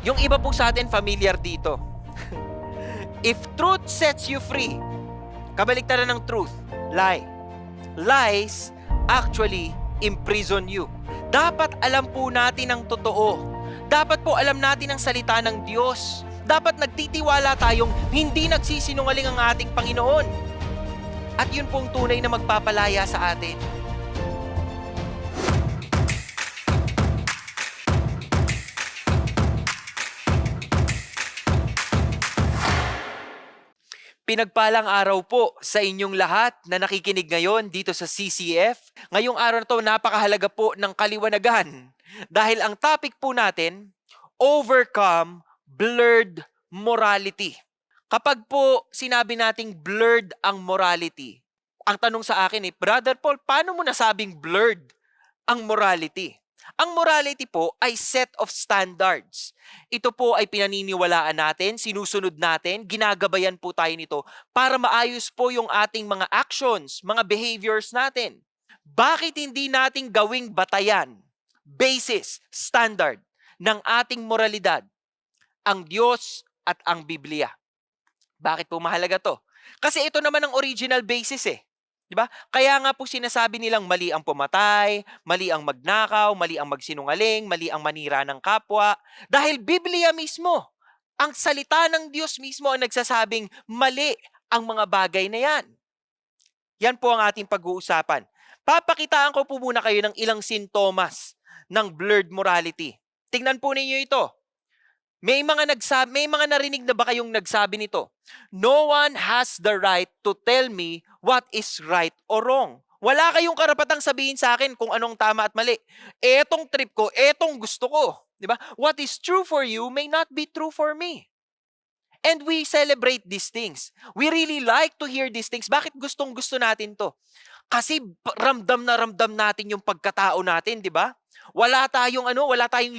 Yung iba po sa atin familiar dito. If truth sets you free, kabaliktaran ng truth, lie. Lies actually imprison you. Dapat alam po natin ang totoo. Dapat po alam natin ang salita ng Diyos. Dapat nagtitiwala tayong hindi nagsisinungaling ang ating Panginoon. At yun pong tunay na magpapalaya sa atin. Pinagpalang araw po sa inyong lahat na nakikinig ngayon dito sa CCF. Ngayong araw na to, napakahalaga po ng kaliwanagan. Dahil ang topic po natin, overcome blurred morality. Kapag po sinabi nating blurred ang morality, ang tanong sa akin Brother Paul, paano mo nasabing blurred ang morality? Ang morality po ay set of standards. Ito po ay pinaniniwalaan natin, sinusunod natin, ginagabayan po tayo nito para maayos po yung ating mga actions, mga behaviors natin. Bakit hindi natin gawing batayan, basis, standard ng ating moralidad ang Diyos at ang Biblia? Bakit po mahalaga to? Kasi ito naman ang original basis Diba? Kaya nga po sinasabi nilang mali ang pumatay, mali ang magnakaw, mali ang magsinungaling, mali ang manira ng kapwa. Dahil Biblia mismo, ang salita ng Diyos mismo ang nagsasabing mali ang mga bagay na yan. Yan po ang ating pag-uusapan. Papakitaan ko po muna kayo ng ilang sintomas ng blurred morality. Tingnan po ninyo ito. May mga narinig na ba kayong nagsabi nito? No one has the right to tell me what is right or wrong. Wala kayong karapatang sabihin sa akin kung anong tama at mali. Etong trip ko, etong gusto ko. Diba? What is true for you may not be true for me. And we celebrate these things. We really like to hear these things. Bakit gustong-gusto natin to? Kasi ramdam natin yung pagkatao natin, di ba? Wala tayong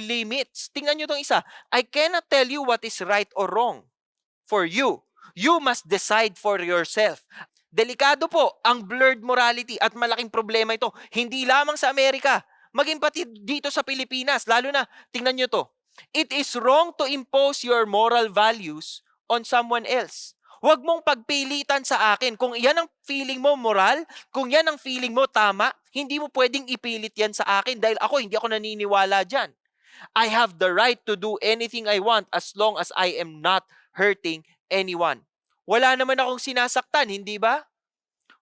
limits. Tingnan nyo tong isa. I cannot tell you what is right or wrong for you. You must decide for yourself. Delikado po ang blurred morality at malaking problema ito. Hindi lamang sa Amerika, maging pati dito sa Pilipinas. Lalo na, tingnan nyo to. It is wrong to impose your moral values on someone else. Huwag mong pagpilitan sa akin. Kung yan ang feeling mo moral, kung yan ang feeling mo tama, hindi mo pwedeng ipilit yan sa akin dahil hindi ako naniniwala dyan. I have the right to do anything I want as long as I am not hurting anyone. Wala naman akong sinasaktan, hindi ba?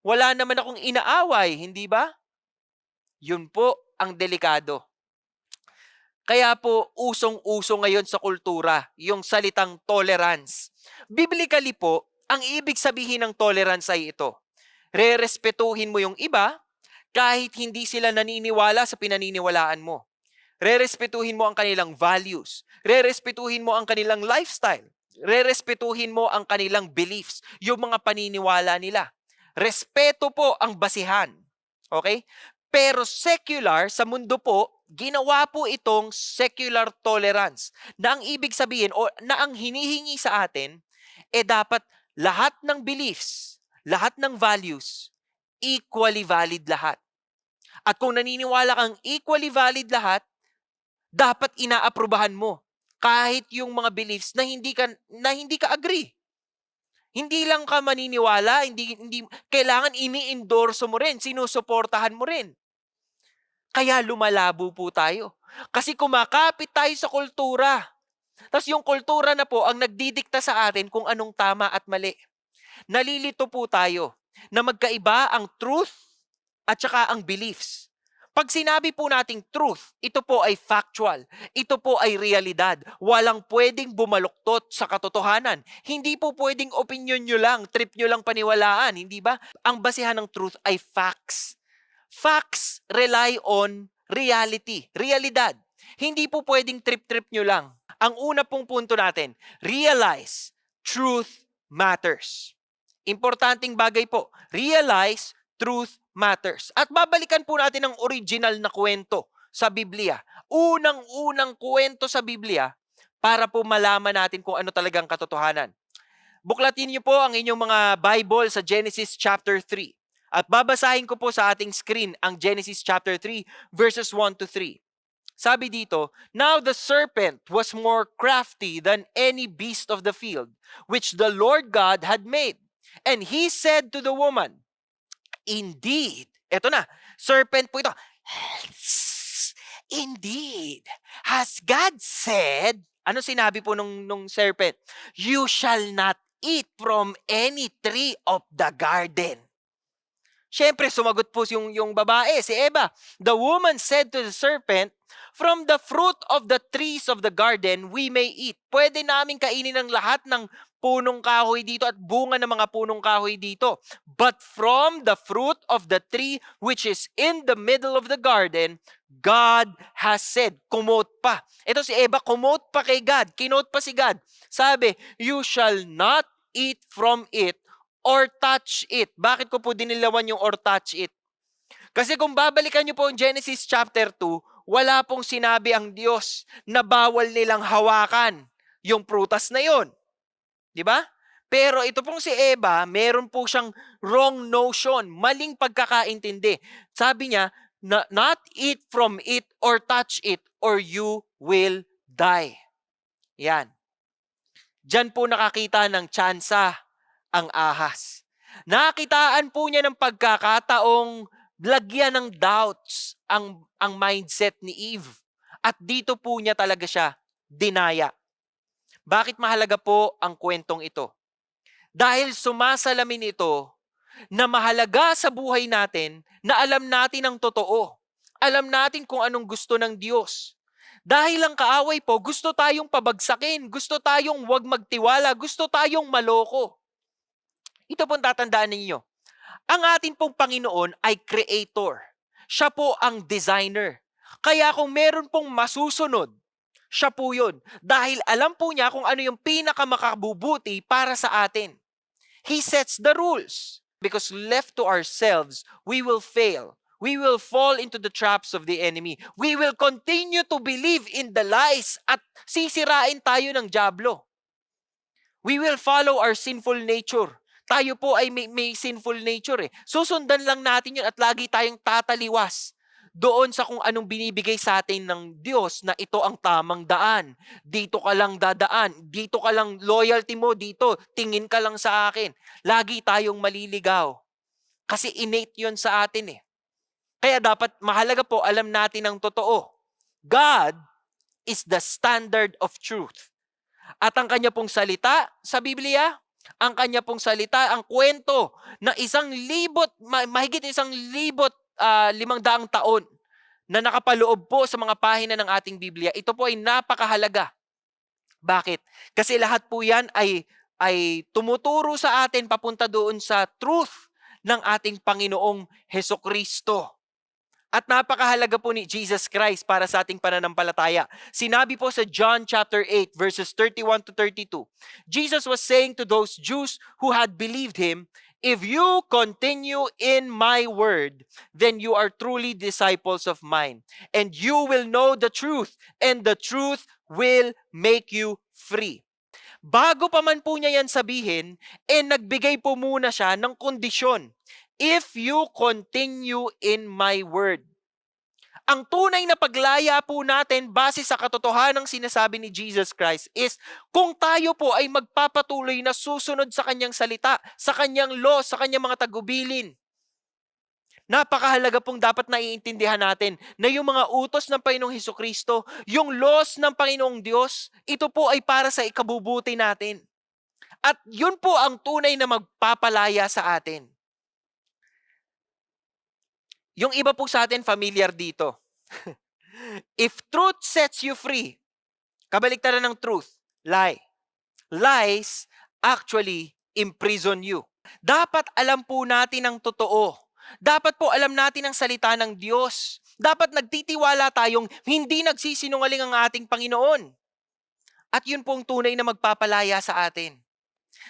Wala naman akong inaaway, hindi ba? Yun po ang delikado. Kaya po, usong-uso ngayon sa kultura, yung salitang tolerance. Biblically po, ang ibig sabihin ng tolerance ay ito. Rerespetuhin mo yung iba kahit hindi sila naniniwala sa pinaniniwalaan mo. Rerespetuhin mo ang kanilang values. Rerespetuhin mo ang kanilang lifestyle. Rerespetuhin mo ang kanilang beliefs, yung mga paniniwala nila. Respeto po ang basihan. Okay? Pero secular, sa mundo po, ginawa po itong secular tolerance na ang ibig sabihin o na ang hinihingi sa atin dapat lahat ng beliefs, lahat ng values, equally valid lahat. At kung naniniwala kang equally valid lahat, dapat inaaprubahan mo kahit yung mga beliefs na hindi ka agree. Hindi lang ka maniniwala, hindi kailangan ini-endorso mo rin, sinusuportahan mo rin. Kaya lumalabo po tayo. Kasi kumakapit tayo sa kultura. Tapos yung kultura na po ang nagdidikta sa atin kung anong tama at mali. Nalilito po tayo na magkaiba ang truth at saka ang beliefs. Pag sinabi po nating truth, ito po ay factual. Ito po ay realidad. Walang pwedeng bumaluktot sa katotohanan. Hindi po pwedeng opinion nyo lang, trip nyo lang paniwalaan. Hindi ba? Ang basihan ng truth ay facts. Facts rely on reality, realidad. Hindi po pwedeng trip-trip nyo lang. Ang una pong punto natin, realize truth matters. Importanteng bagay po, realize truth matters. At babalikan po natin ang original na kwento sa Biblia. Unang-unang kwento sa Biblia para po malaman natin kung ano talagang katotohanan. Buklatin niyo po ang inyong mga Bible sa Genesis chapter 3. At babasahin ko po sa ating screen ang Genesis chapter 3 verses 1 to 3. Sabi dito, "Now the serpent was more crafty than any beast of the field, which the Lord God had made. And he said to the woman," Indeed, eto na, serpent po ito, "Indeed, has God said," ano sinabi po nung serpent? "You shall not eat from any tree of the garden." Siyempre, sumagot po yung babae, si Eva. "The woman said to the serpent, from the fruit of the trees of the garden, we may eat." Pwede namin kainin ang lahat ng punong kahoy dito at bunga ng mga punong kahoy dito. "But from the fruit of the tree which is in the middle of the garden, God has said." Kumote pa. Ito si Eva, kumote pa kay God. Kinote pa si God. Sabi, "You shall not eat from it or touch it." Bakit ko po dinilawan yung or touch it? Kasi kung babalikan niyo po ang Genesis chapter 2, wala pong sinabi ang Diyos na bawal nilang hawakan yung prutas na yon. Di ba? Pero ito pong si Eva, meron po siyang wrong notion, maling pagkakaintindi. Sabi niya, "Not eat from it or touch it or you will die." Yan. Diyan po nakakita ng tsansa ang ahas. Nakitaan po niya ng pagkakataong lagyan ng doubts ang mindset ni Eve. At dito po niya talaga siya dinaya. Bakit mahalaga po ang kwentong ito? Dahil sumasalamin ito na mahalaga sa buhay natin na alam natin ang totoo. Alam natin kung anong gusto ng Diyos. Dahil ang kaaway po, gusto tayong pabagsakin, gusto tayong wag magtiwala, gusto tayong maloko. Ito pong tatandaan ninyo. Ang ating pong Panginoon ay creator. Siya po ang designer. Kaya kung meron pong masusunod, siya po yun. Dahil alam po niya kung ano yung pinakamakabubuti para sa atin. He sets the rules. Because left to ourselves, we will fail. We will fall into the traps of the enemy. We will continue to believe in the lies at sisirain tayo ng dyablo. We will follow our sinful nature. Tayo po ay may sinful nature eh. Susundan lang natin yun at lagi tayong tataliwas doon sa kung anong binibigay sa atin ng Diyos na ito ang tamang daan. Dito ka lang dadaan. Dito ka lang, loyalty mo dito. Tingin ka lang sa akin. Lagi tayong maliligaw. Kasi innate yun sa atin eh. Kaya dapat mahalaga po alam natin ang totoo. God is the standard of truth. At ang kanya pong salita sa Biblia, ang kanya pong salita, ang kwento na mahigit 1,500 taon na nakapaloob po sa mga pahina ng ating Biblia, ito po ay napakahalaga. Bakit? Kasi lahat po yan ay tumuturo sa atin papunta doon sa truth ng ating Panginoong Hesukristo. At napakahalaga po ni Jesus Christ para sa ating pananampalataya. Sinabi po sa John chapter 8 verses 31 to 32. Jesus was saying to those Jews who had believed him, "If you continue in my word, then you are truly disciples of mine, and you will know the truth, and the truth will make you free." Bago pa man po niya yan sabihin, nagbigay po muna siya ng kondisyon. "If you continue in my word." Ang tunay na paglaya po natin base sa katotohanang sinasabi ni Jesus Christ is kung tayo po ay magpapatuloy na susunod sa kanyang salita, sa kanyang law, sa kanyang mga tagubilin. Napakahalaga pong dapat naiintindihan natin na yung mga utos ng Panginoong Hesukristo, yung laws ng Panginoong Diyos, ito po ay para sa ikabubuti natin. At yun po ang tunay na magpapalaya sa atin. Yung iba po sa atin familiar dito. If truth sets you free, kabaliktaran ng truth, lie. Lies actually imprison you. Dapat alam po natin ang totoo. Dapat po alam natin ang salita ng Diyos. Dapat nagtitiwala tayong hindi nagsisinungaling ang ating Panginoon. At yun pong tunay na magpapalaya sa atin.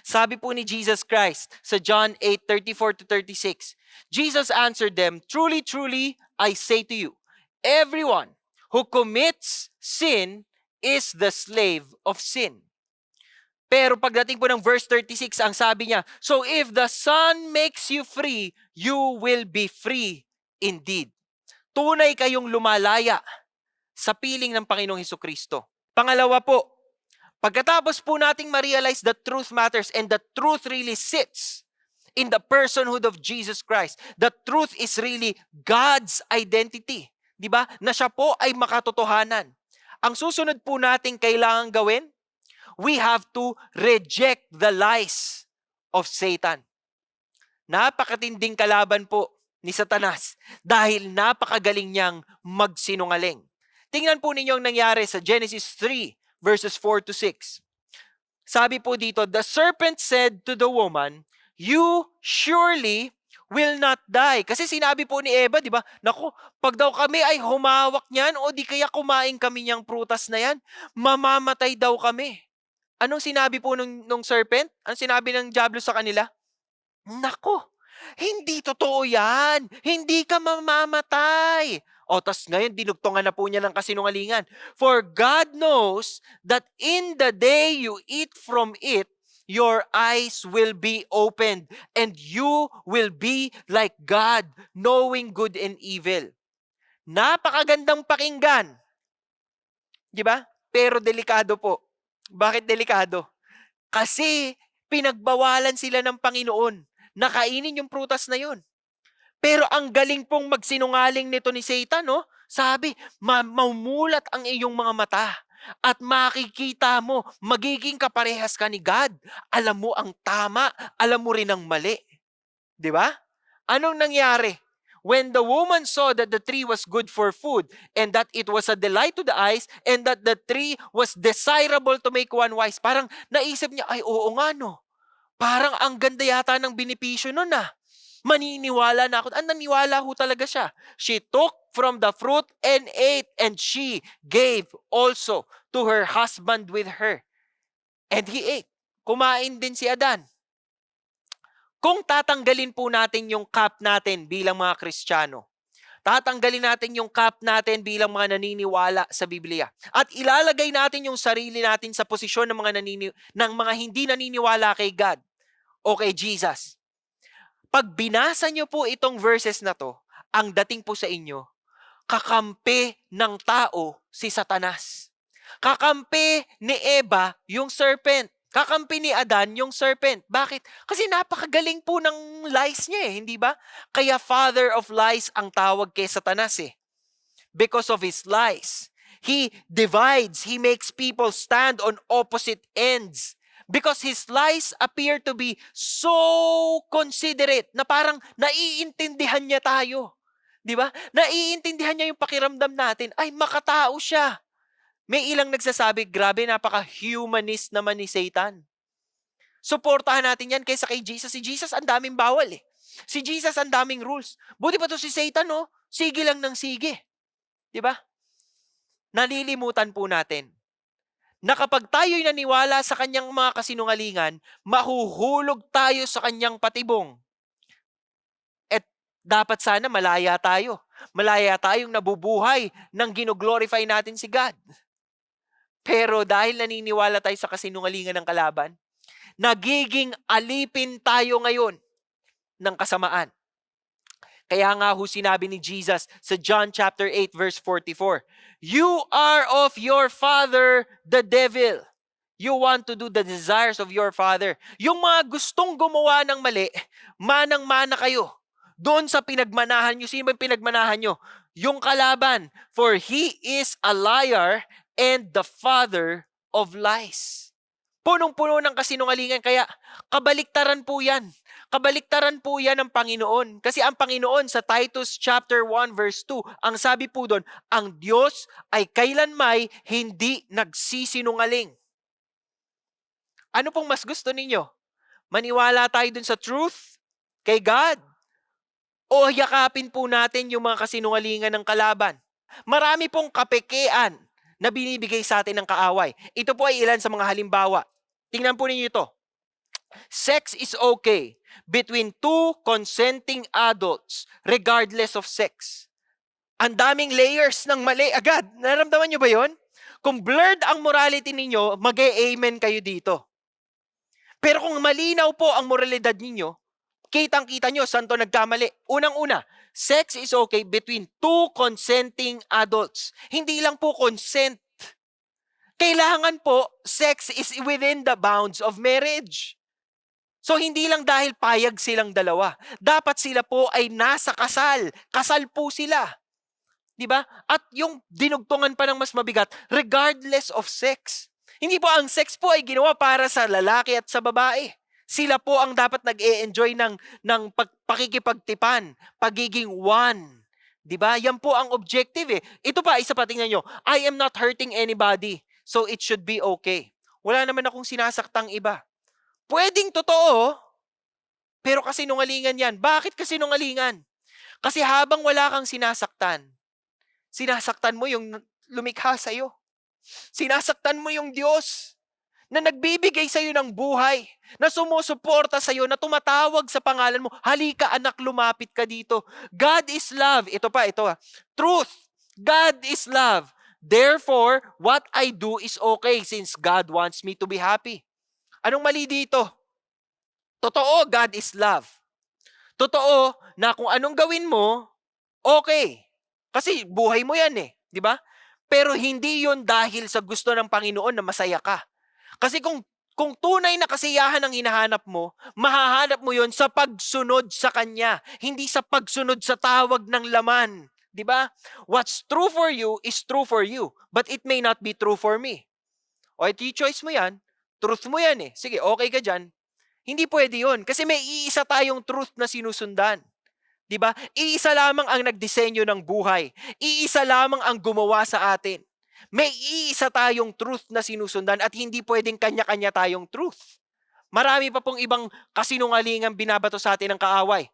Sabi po ni Jesus Christ sa John 8:34 to 36, Jesus answered them, "Truly, truly, I say to you, everyone who commits sin is the slave of sin." Pero pagdating po ng verse 36, ang sabi niya, "So if the Son makes you free, you will be free indeed." Tunay kayong lumalaya sa piling ng Panginoong Hesukristo. Pangalawa po, pagkatapos po nating ma-realize that truth matters and the truth really sits in the personhood of Jesus Christ. The truth is really God's identity. Di ba? Na siya po ay makatotohanan. Ang susunod po nating kailangan gawin, we have to reject the lies of Satan. Napakatinding kalaban po ni Satanas dahil napakagaling niyang magsinungaling. Tingnan po ninyo ang nangyari sa Genesis 3 verses 4 to 6. Sabi po dito, the serpent said to the woman, "You surely will not die." Kasi sinabi po ni Eva, di ba? Naku, pag daw kami ay humawak niyan o di kaya kumain kami niyang prutas na yan, mamamatay daw kami. Anong sinabi po nung serpent? Anong sinabi ng diablo sa kanila? Nako, hindi totoo yan. Hindi ka mamamatay. O, tas ngayon, dinugtungan na po niya ng kasinungalingan. For God knows that in the day you eat from it, your eyes will be opened, and you will be like God, knowing good and evil. Napakagandang pakinggan. Di ba? Pero delikado po. Bakit delikado? Kasi pinagbawalan sila ng Panginoon na kainin yung prutas na yun. Pero ang galing pong magsinungaling nito ni Satan, no? Sabi, mamumulat ang iyong mga mata at makikita mo, magiging kaparehas ka ni God. Alam mo ang tama, alam mo rin ang mali. Di ba? Anong nangyari? When the woman saw that the tree was good for food, and that it was a delight to the eyes, and that the tree was desirable to make one wise, parang naisip niya, ay oo nga no. Parang ang ganda yata ng benepisyo nun ah. Maniniwala na ako. Naniwala ho talaga siya. She took from the fruit and ate, and she gave also to her husband with her. And he ate. Kumain din si Adan. Kung tatanggalin po natin yung cap natin bilang mga Kristiyano, tatanggalin natin yung cap natin bilang mga naniniwala sa Biblia, at ilalagay natin yung sarili natin sa posisyon ng mga hindi naniniwala kay God o kay Jesus. Pag binasa nyo po itong verses na to, ang dating po sa inyo, kakampi ng tao si Satanas. Kakampi ni Eva yung serpent. Kakampi ni Adan yung serpent. Bakit? Kasi napakagaling po ng lies niya hindi ba? Kaya father of lies ang tawag kay Satanas Because of his lies. He divides, he makes people stand on opposite ends. Because his lies appear to be so considerate na parang naiintindihan niya tayo. Di ba? Naiintindihan niya yung pakiramdam natin. Ay, makatao siya. May ilang nagsasabi, grabe, napaka-humanist naman ni Satan. Suportahan natin yan kaysa kay Jesus. Si Jesus ang daming bawal Si Jesus ang daming rules. Buti pa to si Satan, sige lang ng sige. Di ba? Nalilimutan po natin na kapag tayo'y naniwala sa kanyang mga kasinungalingan, mahuhulog tayo sa kanyang patibong. At dapat sana malaya tayo. Malaya tayong nabubuhay nang gino-glorify natin si God. Pero dahil naniniwala tayo sa kasinungalingan ng kalaban, nagiging alipin tayo ngayon ng kasamaan. Kaya nga ho sinabi ni Jesus sa John chapter 8 verse 44, "You are of your father, the devil. You want to do the desires of your father." Yung mga gustong gumawa ng mali, manang-mana kayo. Doon sa pinagmanahan nyo. Sino ba yung pinagmanahan nyo? Yung kalaban. For he is a liar and the father of lies. Punong-puno ng kasinungalingan, kaya kabaliktaran po yan. Kabaliktaran po yan ng Panginoon. Kasi ang Panginoon sa Titus chapter 1 verse 2, ang sabi po doon, ang Diyos ay kailanmay hindi nagsisinungaling. Ano pong mas gusto ninyo? Maniwala tayo dun sa truth kay God? O yakapin po natin yung mga kasinungalingan ng kalaban? Marami pong kapekean na binibigay sa atin ng kaaway. Ito po ay ilan sa mga halimbawa. Tingnan po ninyo ito. Sex is okay between two consenting adults regardless of sex. Ang daming layers ng mali agad. Naramdaman nyo ba yon? Kung blurred ang morality ninyo, mag-e-amen kayo dito. Pero kung malinaw po ang moralidad ninyo, Kitang-kita nyo, saan to nagkamali? Unang-una, sex is okay between two consenting adults. Hindi lang po consent. Kailangan po, sex is within the bounds of marriage. So hindi lang dahil payag silang dalawa. Dapat sila po ay nasa kasal. Kasal po sila. 'Di ba? At yung dinugtungan pa ng mas mabigat, regardless of sex. Hindi po ang sex po ay ginawa para sa lalaki at sa babae. Sila po ang dapat nag-e-enjoy ng pakikipagtipan, pagiging one. 'Di ba? Yan po ang objective eh. Ito pa, isa pa, tingnan nyo. I am not hurting anybody, so it should be okay. Wala naman akong sinasaktang iba. Pwedeng totoo, pero kasinungalingan yan. Bakit kasinungalingan? Kasi habang wala kang sinasaktan mo yung lumikha sa'yo. Sinasaktan mo yung Diyos na nagbibigay sa'yo ng buhay, na sumusuporta sa'yo, na tumatawag sa pangalan mo. Halika anak, lumapit ka dito. God is love. Ito pa. Truth. God is love. Therefore, what I do is okay since God wants me to be happy. Anong mali dito? Totoo, God is love. Totoo na kung anong gawin mo, okay. Kasi buhay mo yan eh, di ba? Pero hindi yon dahil sa gusto ng Panginoon na masaya ka. Kasi kung tunay na kasiyahan ang hinahanap mo, mahahanap mo yon sa pagsunod sa Kanya, hindi sa pagsunod sa tawag ng laman. Di ba? What's true for you is true for you, but it may not be true for me. O ito yung choice mo yan, truth mo yan eh. Sige, okay ka dyan. Hindi pwede yun. Kasi may iisa tayong truth na sinusundan. Diba? Iisa lamang ang nagdisenyo ng buhay. Iisa lamang ang gumawa sa atin. May iisa tayong truth na sinusundan at hindi pwedeng kanya-kanya tayong truth. Marami pa pong ibang kasinungalingang binabato sa atin ng kaaway.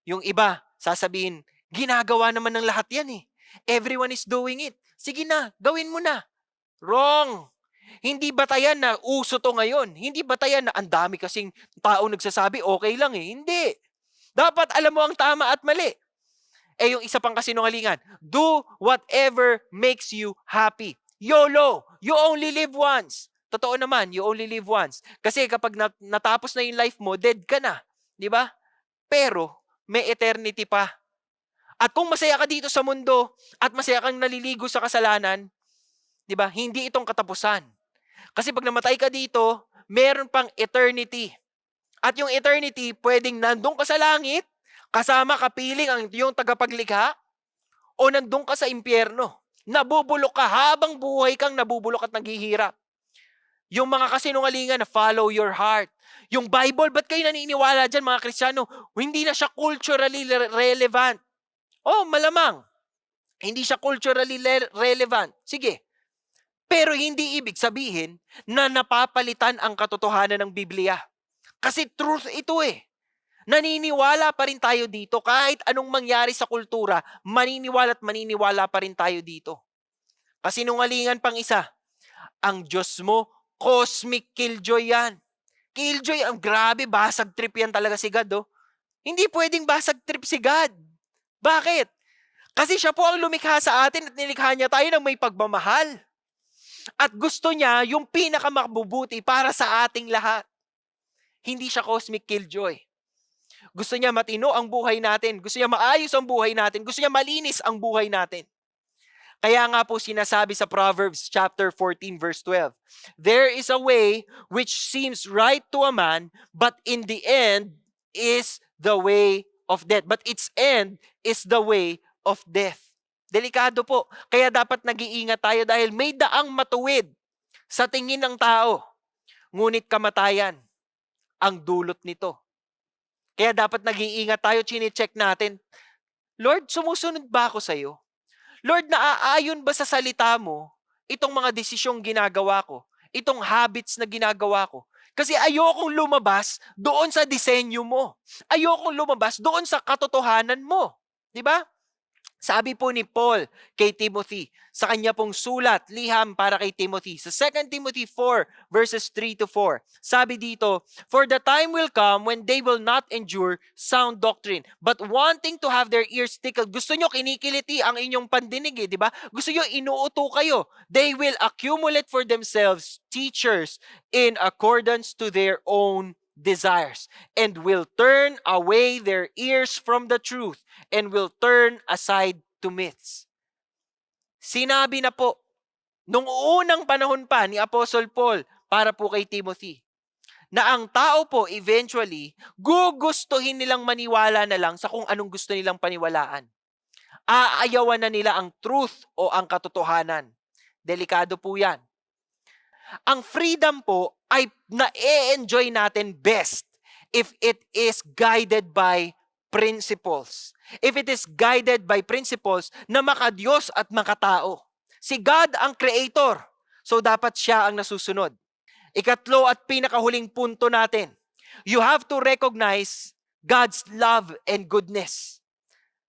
Yung iba, sasabihin, ginagawa naman ng lahat yan eh. Everyone is doing it. Sige na, gawin mo na. Wrong. Hindi batayan na uso to ngayon. Hindi batayan na ang dami kasing tao nagsasabi okay lang eh. Hindi. Dapat alam mo ang tama at mali. Eh yung isa pang kasinungalingan, do whatever makes you happy. YOLO, you only live once. Totoo naman, you only live once. Kasi kapag natapos na yung life mo, dead ka na. Di ba? Pero may eternity pa. At kung masaya ka dito sa mundo at masaya kang naliligo sa kasalanan, di ba? Hindi itong katapusan. Kasi pag namatay ka dito, meron pang eternity. At yung eternity, pwedeng nandun ka sa langit, kasama kapiling ang yung tagapaglikha, o nandun ka sa impyerno. Nabubulok ka habang buhay kang nabubulok at naghihirap. Yung mga kasinungalingan na follow your heart. Yung Bible, ba't kayo naniniwala dyan mga Kristiyano? Hindi na siya culturally relevant. Oh, malamang. Hindi siya culturally relevant. Sige. Pero hindi ibig sabihin na napapalitan ang katotohanan ng Biblia. Kasi truth ito eh. Naniniwala pa rin tayo dito. Kahit anong mangyari sa kultura, maniniwala at maniniwala pa rin tayo dito. Kasinungalingan pang isa, ang Diyos mo, cosmic killjoy yan. Killjoy, ang grabe, basag trip yan talaga si God. Oh. Hindi pwedeng basag trip si God. Bakit? Kasi siya po ang lumikha sa atin at nilikha niya tayo ng may pagmamahal. At gusto niya yung pinakamabubuti para sa ating lahat. Hindi siya cosmic killjoy. Gusto niya matino ang buhay natin. Gusto niya maayos ang buhay natin. Gusto niya malinis ang buhay natin. Kaya nga po sinasabi sa Proverbs chapter 14 verse 12, there is a way which seems right to a man, but in the end is the way of death. But its end is the way of death. Delikado po. Kaya dapat nag-iingat tayo dahil may daang matuwid sa tingin ng tao. Ngunit kamatayan ang dulot nito. Kaya dapat nag-iingat tayo, chine-check natin. Lord, sumusunod ba ako sa iyo? Lord, naaayon ba sa salita mo itong mga desisyong ginagawa ko? Itong habits na ginagawa ko? Kasi ayokong lumabas doon sa disenyo mo. Ayokong lumabas doon sa katotohanan mo. Di ba? Sabi po ni Paul kay Timothy, sa kanya pong sulat, liham para kay Timothy, sa 2 Timothy 4 verses 3 to 4, sabi dito, for the time will come when they will not endure sound doctrine, but wanting to have their ears tickled. Gusto nyo kinikiliti ang inyong pandinig di ba? Gusto nyo inuuto kayo. They will accumulate for themselves teachers in accordance to their own desires, and will turn away their ears from the truth, and will turn aside to myths. Sinabi na po, nung unang panahon pa ni Apostle Paul para po kay Timothy, na ang tao po eventually gugustuhin nilang maniwala na lang sa kung anong gusto nilang paniwalaan. Aayawan na nila ang truth o ang katotohanan. Delikado po yan. Ang freedom po ay na-enjoy natin best if it is guided by principles. If it is guided by principles na makadiyos at makatao. Si God ang creator, so dapat siya ang nasusunod. Ikatlo at pinakahuling punto natin, you have to recognize God's love and goodness.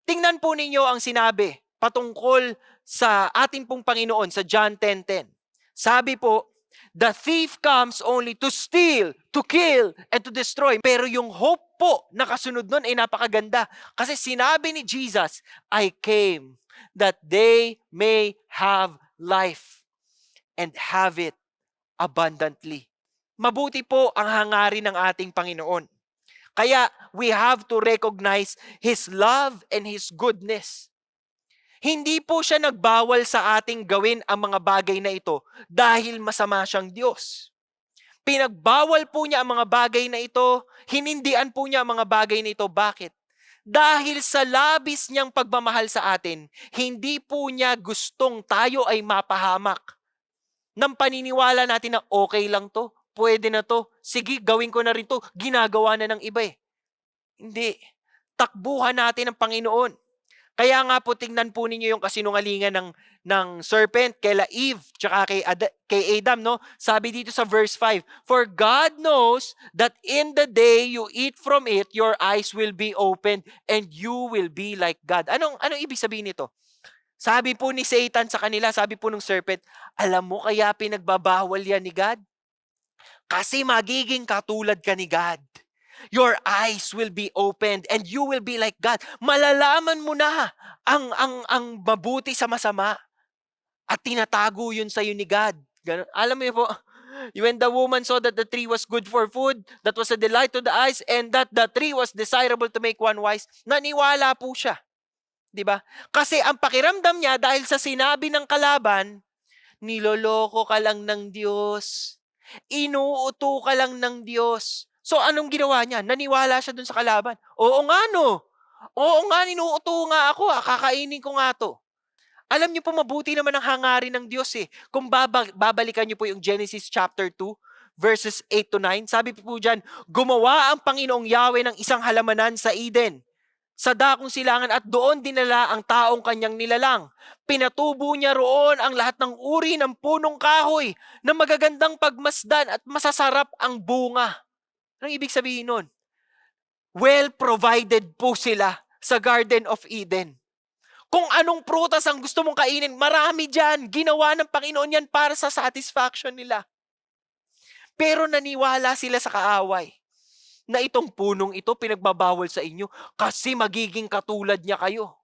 Tingnan po ninyo ang sinabi patungkol sa atin pong Panginoon sa John 10:10. Sabi po, the thief comes only to steal, to kill, and to destroy. Pero yung hope po na kasunod nun ay napakaganda. Kasi sinabi ni Jesus, I came that they may have life and have it abundantly. Mabuti po ang hangarin ng ating Panginoon. Kaya we have to recognize His love and His goodness. Hindi po siya nagbawal sa ating gawin ang mga bagay na ito dahil masama siyang Diyos. Pinagbawal po niya ang mga bagay na ito, hinindian po niya ang mga bagay na ito. Bakit? Dahil sa labis niyang pagmamahal sa atin, hindi po niya gustong tayo ay mapahamak. Nang paniniwala natin na okay lang to, pwede na to, sige gawin ko na rin to, ginagawa na ng iba eh. Hindi. Takbuhan natin ang Panginoon. Kaya nga po tingnan po ninyo yung kasinungalingan ng serpent kay Eve tsaka kay Adam, no? Sabi dito sa verse 5, for God knows that in the day you eat from it, your eyes will be opened and you will be like God. Anong ibig sabihin nito? Sabi po ni Satan sa kanila, sabi po ng serpent, alam mo kaya pinagbabawal yan ni God? Kasi magiging katulad ka ni God. Your eyes will be opened and you will be like God. Malalaman mo na ang mabuti sa masama. At tinatago yun sa'yo ni God. Ganun. Alam mo po, when the woman saw that the tree was good for food, that was a delight to the eyes, and that the tree was desirable to make one wise, naniwala po siya. Diba? Kasi ang pakiramdam niya dahil sa sinabi ng kalaban, niloloko ka lang ng Diyos. Inuuto ka lang ng Diyos. So anong ginawa niya? Naniwala siya dun sa kalaban. Oo nga no. Oo nga, inuuto nga ako. Kakainin ko nga to. Alam niyo po, mabuti naman ang hangarin ng Diyos eh. Kung babalikan niyo po yung Genesis chapter 2, verses 8 to 9, sabi po dyan, gumawa ang Panginoong Yahweh ng isang halamanan sa Eden, sa dakong silangan, at doon dinala ang taong kanyang nilalang. Pinatubo niya roon ang lahat ng uri ng punong kahoy na magagandang pagmasdan at masasarap ang bunga. Anong ibig sabihin nun? Well provided po sila sa Garden of Eden. Kung anong prutas ang gusto mong kainin, marami dyan. Ginawa ng Panginoon yan para sa satisfaction nila. Pero naniwala sila sa kaaway na itong punong ito pinagbabawal sa inyo kasi magiging katulad niya kayo.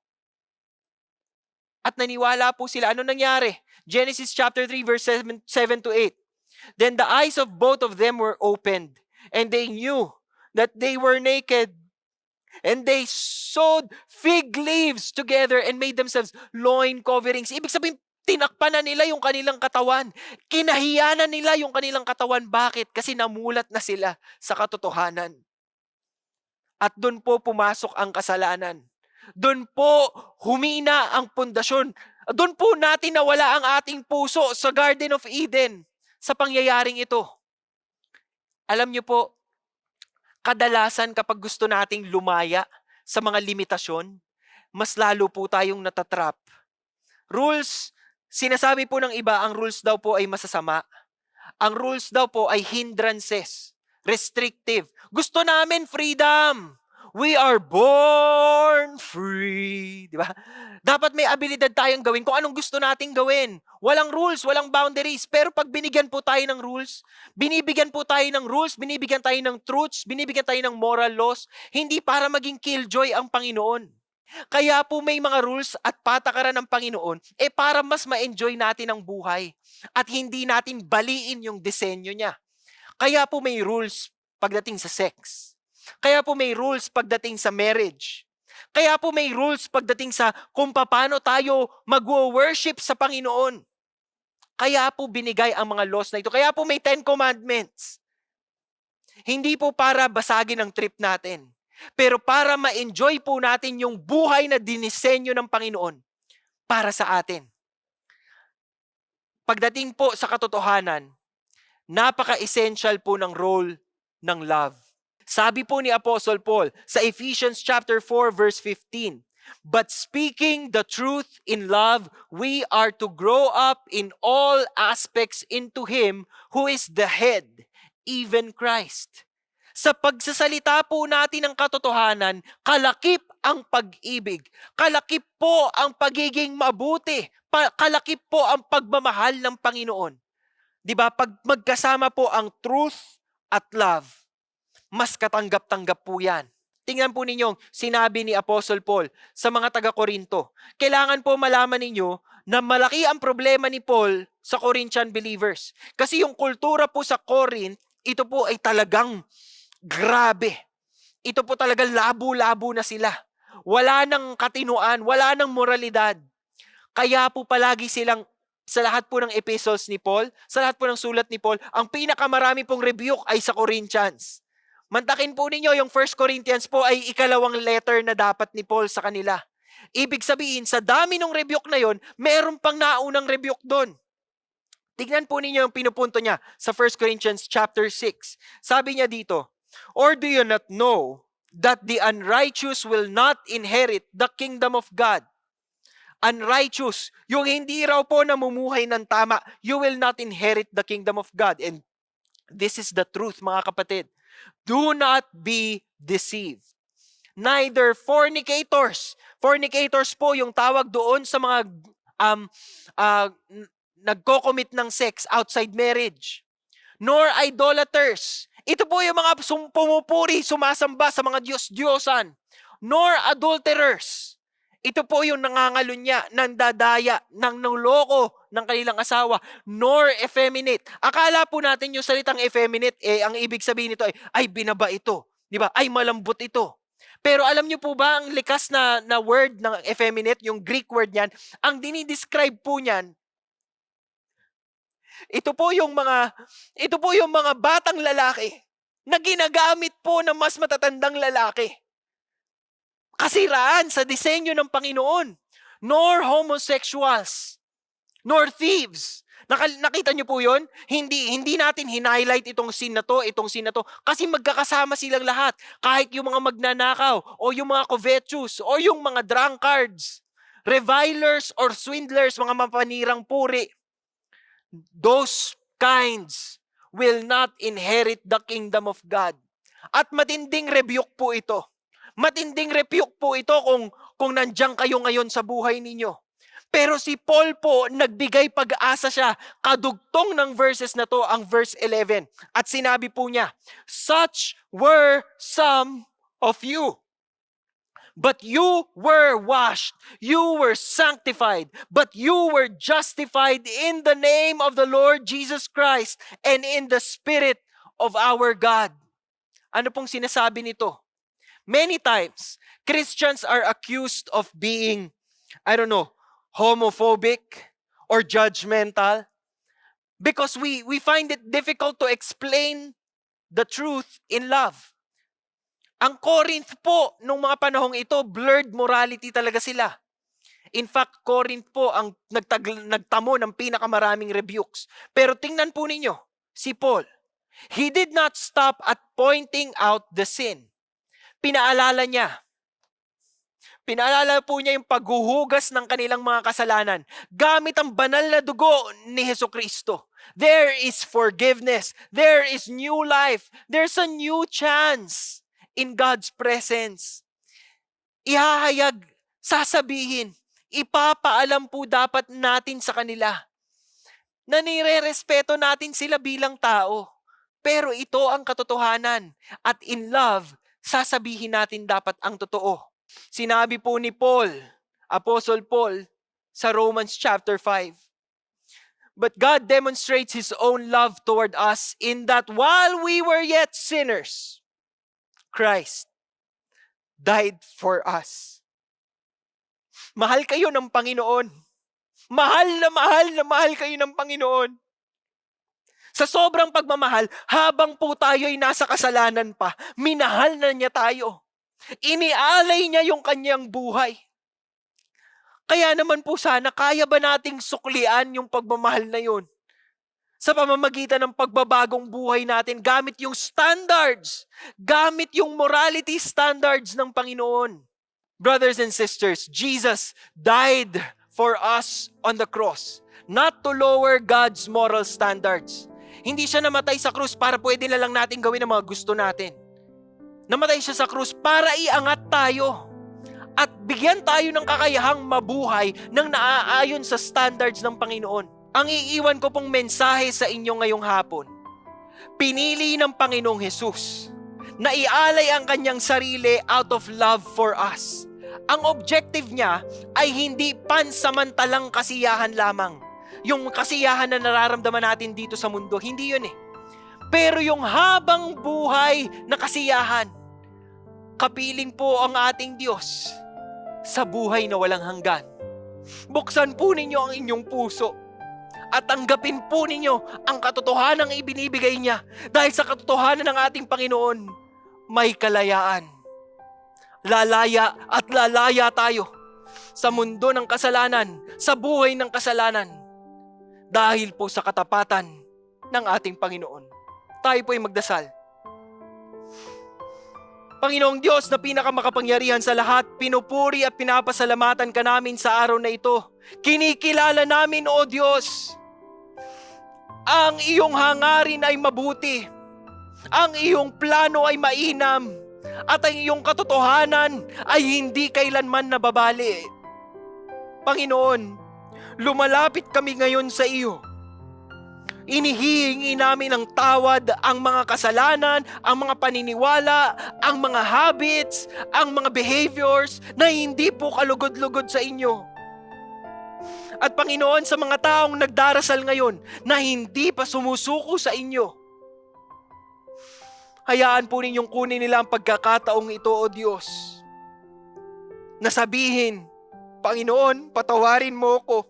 At naniwala po sila. Ano nangyari? Genesis chapter 3 verse 7 to 8. Then the eyes of both of them were opened, and they knew that they were naked. And they sewed fig leaves together and made themselves loin coverings. Ibig sabihin, tinakpan na nila yung kanilang katawan. Kinahiyanan nila yung kanilang katawan. Bakit? Kasi namulat na sila sa katotohanan. At doon po pumasok ang kasalanan. Doon po humina ang pundasyon. Doon po natin nawala ang ating puso sa Garden of Eden sa pangyayaring ito. Alam niyo po, kadalasan kapag gusto nating lumaya sa mga limitasyon, mas lalo po tayong natatrap. Rules, sinasabi po ng iba, ang rules daw po ay masasama. Ang rules daw po ay hindrances, restrictive. Gusto namin freedom. We are born free. Di ba? Dapat may abilidad tayong gawin kung anong gusto nating gawin. Walang rules, walang boundaries. Pero pag binigyan po tayo ng rules, binibigyan tayo ng truths, binibigyan tayo ng moral laws, hindi para maging killjoy ang Panginoon. Kaya po may mga rules at patakaran ng Panginoon para mas ma-enjoy natin ang buhay at hindi natin baliin yung disenyo niya. Kaya po may rules pagdating sa sex. Kaya po may rules pagdating sa marriage. Kaya po may rules pagdating sa kung paano tayo mag-worship sa Panginoon. Kaya po binigay ang mga laws na ito. Kaya po may 10 commandments. Hindi po para basagin ang trip natin, pero para ma-enjoy po natin yung buhay na dinisenyo ng Panginoon para sa atin. Pagdating po sa katotohanan, napaka-essential po ng role ng love. Sabi po ni Apostle Paul sa Ephesians chapter 4 verse 15, "But speaking the truth in love, we are to grow up in all aspects into Him who is the head, even Christ." Sa pagsasalita po natin ng katotohanan, kalakip ang pag-ibig. Kalakip po ang pagiging mabuti. Kalakip po ang pagmamahal ng Panginoon. 'Di ba? Pag magkasama po ang truth at love, mas katanggap-tanggap po yan. Tingnan po ninyo, sinabi ni Apostle Paul sa mga taga-Korinto. Kailangan po malaman ninyo na malaki ang problema ni Paul sa Corinthian believers. Kasi yung kultura po sa Corinth, ito po ay talagang grabe. Ito po talagang labo-labo na sila. Wala nang katinuan, wala nang moralidad. Kaya po palagi silang, sa lahat po ng epistles ni Paul, sa lahat po ng sulat ni Paul, ang pinakamarami pong rebuke ay sa Corinthians. Mantakin po ninyo, yung 1 Corinthians po ay ikalawang letter na dapat ni Paul sa kanila. Ibig sabihin, sa dami ng rebuke na yon, meron pang naunang rebuke doon. Tignan po ninyo yung pinupunto niya sa 1 Corinthians chapter 6. Sabi niya dito, "Or do you not know that the unrighteous will not inherit the kingdom of God?" Unrighteous, yung hindi raw po namumuhay ng tama, you will not inherit the kingdom of God. And this is the truth, mga kapatid. Do not be deceived. Neither fornicators. Fornicators po yung tawag doon sa mga nagko-commit ng sex outside marriage. Nor idolaters. Ito po yung mga pumupuri, sumasamba sa mga Diyos-Diyosan. Nor adulterers. Ito po yung nangangalunya, nandadaya, nangloloko ng kanilang asawa, nor effeminate. Akala po natin yung salitang effeminate, ang ibig sabihin nito ay binaba ito. Di ba? Ay malambot ito. Pero alam niyo po ba, ang likas na word ng effeminate, yung Greek word niyan, ang dinidescribe po niyan, ito po yung mga batang lalaki na ginagamit po ng mas matatandang lalaki. Kasiraan sa disenyo ng Panginoon. Nor homosexuals, nor thieves. Nakita niyo po yun? Hindi natin hinighlight itong sin na to, kasi magkakasama silang lahat. Kahit yung mga magnanakaw, o yung mga covetous, o yung mga drunkards, revilers or swindlers, mga mapanirang puri. Those kinds will not inherit the kingdom of God. At matinding rebuke po ito. Matinding rebuke po ito kung nandiyan kayo ngayon sa buhay ninyo. Pero si Paul po, nagbigay pag-asa siya. Kadugtong ng verses na to, ang verse 11. At sinabi po niya, "Such were some of you. But you were washed, you were sanctified, but you were justified in the name of the Lord Jesus Christ and in the Spirit of our God." Ano pong sinasabi nito? Many times, Christians are accused of being, homophobic or judgmental because we find it difficult to explain the truth in love. Ang Corinth po, nung mga panahong ito, blurred morality talaga sila. In fact, Corinth po ang nagtamo ng pinakamaraming rebukes. Pero tingnan po ninyo, si Paul, he did not stop at pointing out the sin. Pinaalala po niya yung paghuhugas ng kanilang mga kasalanan gamit ang banal na dugo ni Hesukristo. There is forgiveness. There is new life. There's a new chance in God's presence. Ihahayag, sasabihin, ipapaalam po dapat natin sa kanila na nire-respeto natin sila bilang tao. Pero ito ang katotohanan. At in love, sasabihin natin dapat ang totoo. Sinabi po ni Paul, Apostle Paul, sa Romans chapter 5, But God demonstrates His own love toward us in that while we were yet sinners, Christ died for us. Mahal kayo ng Panginoon. Mahal na mahal kayo ng Panginoon. Sa sobrang pagmamahal, habang po tayo'y nasa kasalanan pa, minahal na niya tayo. Inialay niya yung kanyang buhay. Kaya naman po sana, kaya ba nating suklian yung pagmamahal na yun? Sa pamamagitan ng pagbabagong buhay natin, gamit yung standards, gamit yung morality standards ng Panginoon. Brothers and sisters, Jesus died for us on the cross, not to lower God's moral standards. Hindi siya namatay sa krus para pwede na lang natin gawin ang mga gusto natin. Namatay siya sa krus para iangat tayo at bigyan tayo ng kakayahang mabuhay ng naaayon sa standards ng Panginoon. Ang iiwan ko pong mensahe sa inyo ngayong hapon, pinili ng Panginoong Jesus na ialay ang kanyang sarili out of love for us. Ang objective niya ay hindi pansamantalang kasiyahan lamang. Yung kasiyahan na nararamdaman natin dito sa mundo, hindi yun eh. Pero yung habang buhay na kasiyahan, kapiling po ang ating Diyos sa buhay na walang hanggan. Buksan po ninyo ang inyong puso at tanggapin po ninyo ang katotohanan ng ibinibigay niya. Dahil sa katotohanan ng ating Panginoon, may kalayaan. Lalaya at lalaya tayo sa mundo ng kasalanan, sa buhay ng kasalanan, dahil po sa katapatan ng ating Panginoon. Tayo po ay magdasal. Panginoong Diyos na pinakamakapangyarihan sa lahat, pinupuri at pinapasalamatan ka namin sa araw na ito. Kinikilala namin, O Diyos, ang iyong hangarin ay mabuti, ang iyong plano ay mainam, at ang iyong katotohanan ay hindi kailanman nababali. Panginoon, lumalapit kami ngayon sa iyo. Inihihingi namin ng tawad ang mga kasalanan, ang mga paniniwala, ang mga habits, ang mga behaviors na hindi po kalugod-lugod sa inyo. At Panginoon, sa mga taong nagdarasal ngayon na hindi pa sumusuko sa inyo, hayaan po ninyong kunin nila ang pagkakataong ito, O Diyos, na sabihin, Panginoon, patawarin mo ko.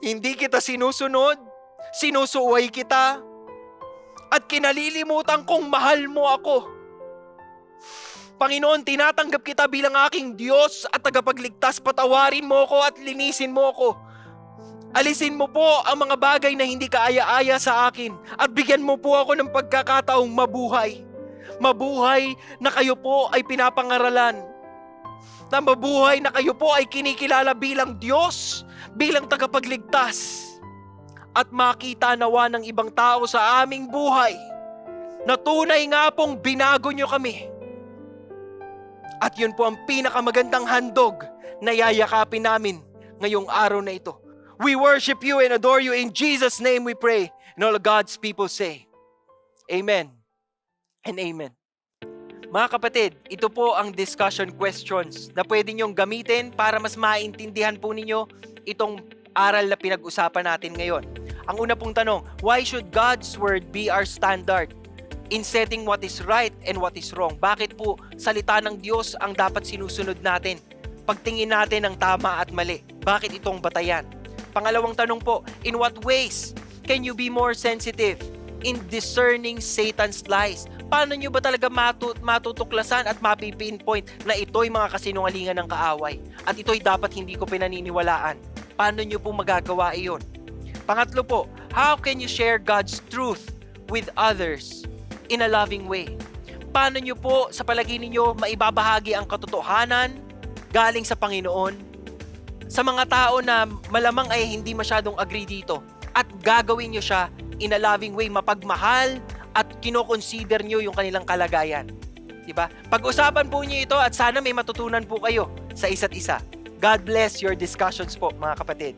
Hindi kita sinusunod, sinusuway kita, at kinalilimutan kong mahal mo ako. Panginoon, tinatanggap kita bilang aking Diyos at tagapagligtas. Patawarin mo ko at linisin mo ko. Alisin mo po ang mga bagay na hindi kaaya-aya sa akin at bigyan mo po ako ng pagkakataong mabuhay. Mabuhay na kayo po ay pinapangaralan. Na mabuhay na kayo po ay kinikilala bilang Diyos, bilang tagapagligtas. At makita nawa ng ibang tao sa aming buhay na tunay nga pong binago nyo kami. At yun po ang pinakamagandang handog na yayakapin namin ngayong araw na ito. We worship you and adore you. In Jesus' name we pray. And all of God's people say, Amen and Amen. Mga kapatid, ito po ang discussion questions na pwede nyong gamitin para mas maintindihan po ninyo itong aral na pinag-usapan natin ngayon. Ang una pong tanong, why should God's Word be our standard in setting what is right and what is wrong? Bakit po salita ng Diyos ang dapat sinusunod natin? Pagtingin natin ng tama at mali, bakit itong batayan? Pangalawang tanong po, in what ways can you be more sensitive in discerning Satan's lies? Paano nyo ba talaga matutuklasan at mapipinpoint na ito'y mga kasinungalingan ng kaaway? At ito'y dapat hindi ko pinaniniwalaan. Paano nyo po magagawa iyon? Pangatlo po, how can you share God's truth with others in a loving way? Paano nyo po sa palagay ninyo maibabahagi ang katotohanan galing sa Panginoon sa mga tao na malamang ay hindi masyadong agree dito at gagawin nyo siya in a loving way, mapagmahal at kinoconsider nyo yung kanilang kalagayan? Diba? Pag-usapan po nyo ito at sana may matutunan po kayo sa isa't isa. God bless your discussions po, mga kapatid.